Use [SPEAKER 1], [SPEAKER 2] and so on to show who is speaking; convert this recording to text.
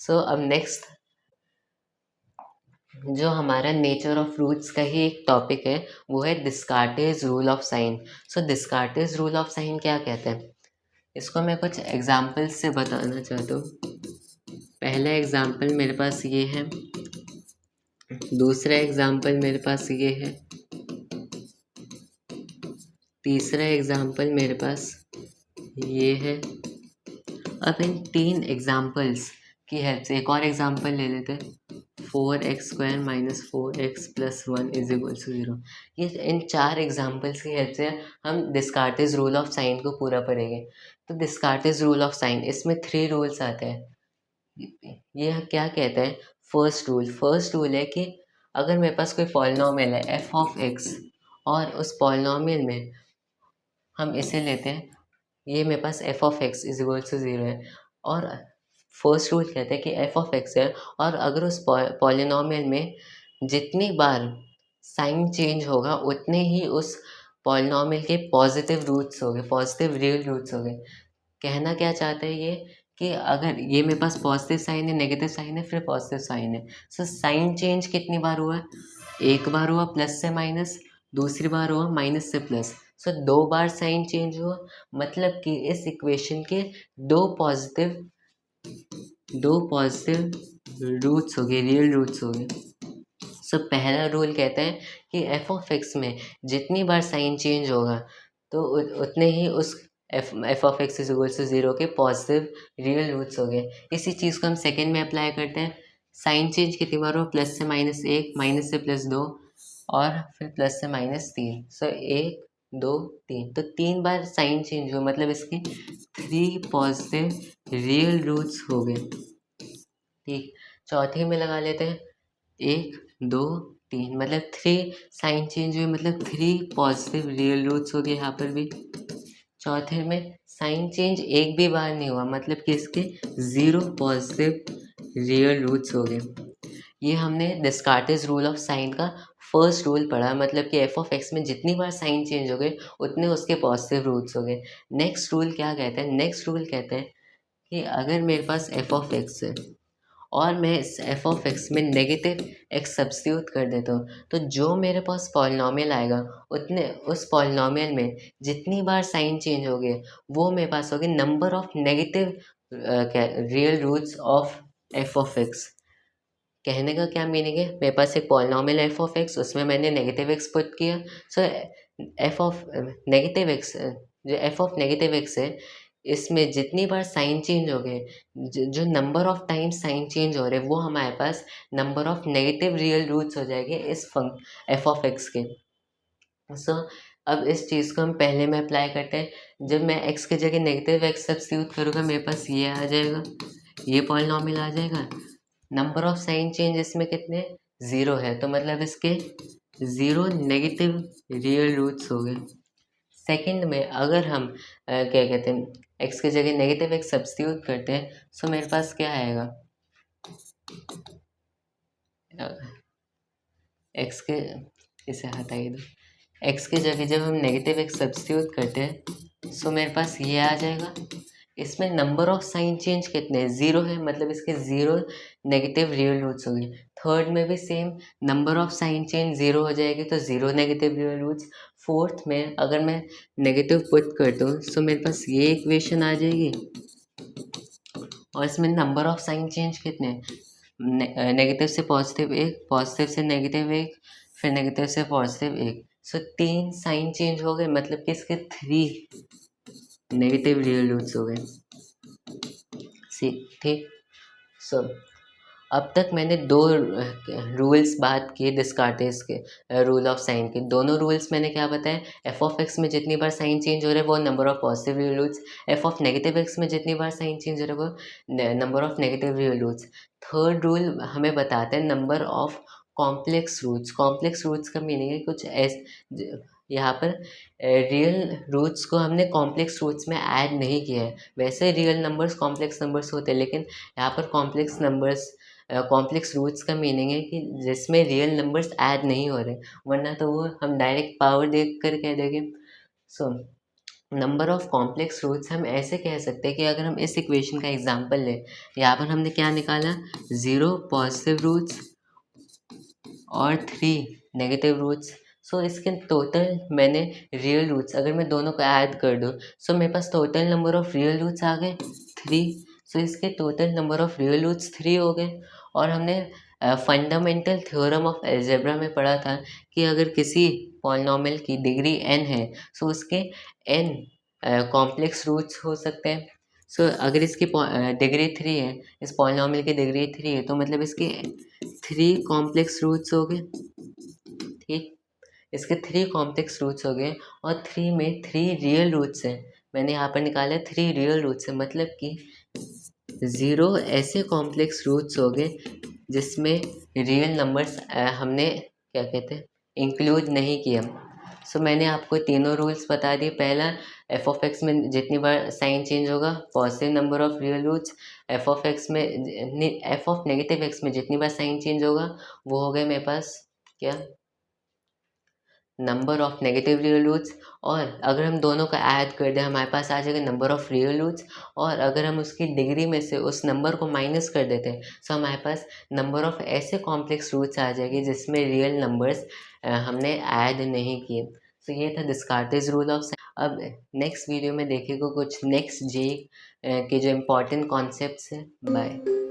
[SPEAKER 1] अब नेक्स्ट जो हमारा नेचर ऑफ रूट्स का ही एक टॉपिक है वो है Descartes rule of sign. Descartes rule of sign क्या कहते हैं, इसको मैं कुछ एग्जाम्पल्स से बताना चाहता हूँ। पहला एग्जाम्पल मेरे पास ये है, दूसरा एग्जाम्पल मेरे पास ये है, तीसरा एग्जाम्पल मेरे पास ये है। अब इन तीन एग्जाम्पल्स की हेल्प से एक और एग्जाम्पल ले लेते हैं। 4x² - 4x + 1 = 0। ये इन चार एग्जाम्पल्स की हेल्प से हम डिस्कार्टेज रूल ऑफ साइन को पूरा पढ़ेंगे। तो डिस्कार्टेज रूल ऑफ साइन, इसमें 3 रूल्स आते हैं। ये क्या कहता है, फर्स्ट रूल है कि अगर मेरे पास कोई पॉलिनॉमियल है f(x) और उस पॉलिनॉमियल में हम इसे लेते हैं, ये मेरे पास f(x) = 0 है, और फर्स्ट रूल कहता है कि f(x) है और अगर उस पॉलिनॉमियल में जितनी बार साइन चेंज होगा उतने ही उस पॉलिनॉमियल के पॉजिटिव रूट्स होंगे, पॉजिटिव रियल रूट्स होंगे। कहना क्या चाहता है ये कि अगर ये मेरे पास पॉजिटिव साइन है, नेगेटिव साइन है, फिर पॉजिटिव साइन है, साइन चेंज कितनी बार हुआ है, एक बार हुआ प्लस से माइनस, दूसरी बार हुआ माइनस से प्लस, 2 बार साइन चेंज हुआ। मतलब कि इस इक्वेशन के दो पॉजिटिव रूट्स हो गए, रियल रूट्स हो गए। पहला रूल कहता है कि f(x) में जितनी बार साइन चेंज होगा तो उतने ही उस f(x) = 0 के पॉजिटिव रियल रूट्स हो गए। इसी चीज़ को हम सेकेंड में अप्लाई करते हैं। साइन चेंज कितनी बार हो, प्लस से -1, माइनस से +2 और फिर प्लस से -3। 1 2 3, तो 3 बार साइन चेंज हुआ, मतलब इसके 3 पॉजिटिव रियल रूट्स हो गए। ठीक, चौथे में लगा लेते हैं 1 2 3, मतलब 3 साइन चेंज हुए, मतलब 3 पॉजिटिव रियल रूट्स हो गए यहाँ पर भी। चौथे में साइन चेंज एक भी बार नहीं हुआ, मतलब कि इसके 0 पॉजिटिव रियल रूट्स हो गए। ये हमने डिस्कार्टेज रूल ऑफ साइन का फर्स्ट रूल पढ़ा, मतलब कि f(x) में जितनी बार साइन चेंज हो गए उतने उसके पॉजिटिव रूट्स हो गए। नेक्स्ट रूल क्या कहता है, नेक्स्ट रूल कहते हैं कि अगर मेरे पास f(x) है और मैं इस f(x) में नेगेटिव x सब्स्टिट्यूट कर देता हूँ, तो जो मेरे पास पॉलिनॉमियल आएगा उतने उस पॉलिनॉमियल में जितनी बार साइन चेंज हो गए वो मेरे पास हो गए number of negative real roots of f(x). कहने का क्या मीनिंग है, मेरे पास एक पॉलिनॉमियल f(x), उसमें मैंने नेगेटिव x पुट किया। f ऑफ नेगेटिव x, जो f ऑफ नेगेटिव x है, इसमें जितनी बार साइन चेंज हो गए, जो number of times sign change हो रहे हैं, वो हमारे पास number of negative real roots हो जाएंगे इस f(x) के। अब इस चीज़ को हम पहले में अप्लाई करते हैं। जब मैं x की जगह नेगेटिव x सब्स्टिट्यूट करूँगा, मेरे पास ये आ जाएगा, ये पॉलिनॉमियल आ जाएगा। नंबर ऑफ साइन चेंज इसमें कितने, 0 है, तो मतलब इसके 0 नेगेटिव रियल रूट्स हो गए। सेकंड में अगर हम क्या कहते हैं, x की जगह नेगेटिव x सब्स्टिट्यूट करते हैं, मेरे पास क्या आएगा, x के, इसे हटाइए दो, x की जगह जब हम नेगेटिव x सब्स्टिट्यूट करते हैं, मेरे पास ये आ जाएगा। इसमें नंबर ऑफ साइन चेंज कितने, 0 है, मतलब इसके 0 नेगेटिव रियल रूट्स हो गए। थर्ड में भी same, number of sine change 0 हो जाएगी, तो 0 नेगेटिव रियल रूट्स। फोर्थ में अगर मैं नेगेटिव पुट करता हूँ, मेरे पास ये इक्वेशन आ जाएगी, और इसमें नंबर ऑफ साइन चेंज कितने, नेगेटिव से पॉजिटिव 1, पॉजिटिव से नेगेटिव 1, फिर नेगेटिव से पॉजिटिव 1। 3 साइन चेंज हो गए, मतलब कि इसके 3 नेगेटिव रियल रूट्स हो गए। ठीक, अब तक मैंने 2 रूल्स बात किए डिस्कार्टेज के, रूल ऑफ साइन के। दोनों रूल्स मैंने क्या बताया, f(x) में जितनी बार साइन चेंज हो रहा है वो number of positive real roots, f of negative x में जितनी बार साइन चेंज हो रहा है वो number of negative real roots. Third rule हमें बताता है number of complex roots. Complex roots का मीनिंग है कुछ यहाँ पर रियल रूट्स को हमने कॉम्प्लेक्स रूट्स में ऐड नहीं किया है। वैसे रियल नंबर्स कॉम्प्लेक्स नंबर्स होते हैं, लेकिन यहाँ पर कॉम्प्लेक्स रूट्स का मीनिंग है कि जिसमें रियल नंबर्स ऐड नहीं हो रहे, वरना तो वो हम डायरेक्ट पावर देख कर कह देंगे। नंबर ऑफ कॉम्प्लेक्स रूट्स हम ऐसे कह सकते हैं कि अगर हम इस इक्वेशन का एग्जांपल लें, यहाँ पर हमने क्या निकाला, 0 पॉजिटिव रूट्स और 3 नेगेटिव रूट्स। सो इसके टोटल मैंने रियल रूट्स, अगर मैं दोनों को ऐड कर दूँ, सो मेरे पास total number of real roots आ गए 3। सो इसके total number of real roots 3 हो गए। और हमने फंडामेंटल थ्योरम ऑफ अलजेब्रा में पढ़ा था कि अगर किसी पॉलिनॉमियल की डिग्री n है, सो उसके n कॉम्प्लेक्स रूट्स हो सकते हैं। सो अगर इसकी डिग्री 3 है, इस पॉलिनॉमियल की डिग्री 3 है, तो मतलब इसके 3 कॉम्प्लेक्स रूट्स हो गए। ठीक, इसके 3 कॉम्प्लेक्स रूट्स हो गए और 3 में 3 रियल रूट्स हैं। मैंने यहाँ पर निकाला 3 रियल रूट्स हैं, मतलब कि 0 ऐसे कॉम्प्लेक्स रूट्स हो गए जिसमें रियल नंबर्स हमने क्या कहते हैं इंक्लूड नहीं किया। सो मैंने आपको तीनों रूल्स बता दिए। पहला, एफ ऑफ एक्स में जितनी बार साइन चेंज होगा positive number of real roots, f of x में एफ ऑफ नेगेटिव एक्स में जितनी बार साइन चेंज होगा वो हो गए मेरे पास क्या, number of negative real roots. और अगर हम दोनों का ऐड कर दें हमारे पास आ जाएगा नंबर ऑफ रियल रूट्स। और अगर हम उसकी डिग्री में से उस नंबर को माइनस कर देते हैं तो हमारे पास नंबर ऑफ ऐसे कॉम्प्लेक्स रूट्स आ जाएंगे जिसमें रियल नंबर्स हमने ऐड नहीं किए। तो ये था डिस्कार्टेज रूल ऑफ। अब नेक्स्ट वीडियो में देखेंगे कुछ नेक्स्ट जे के जो इम्पोर्टेंट कॉन्सेप्ट्स हैं। बाय।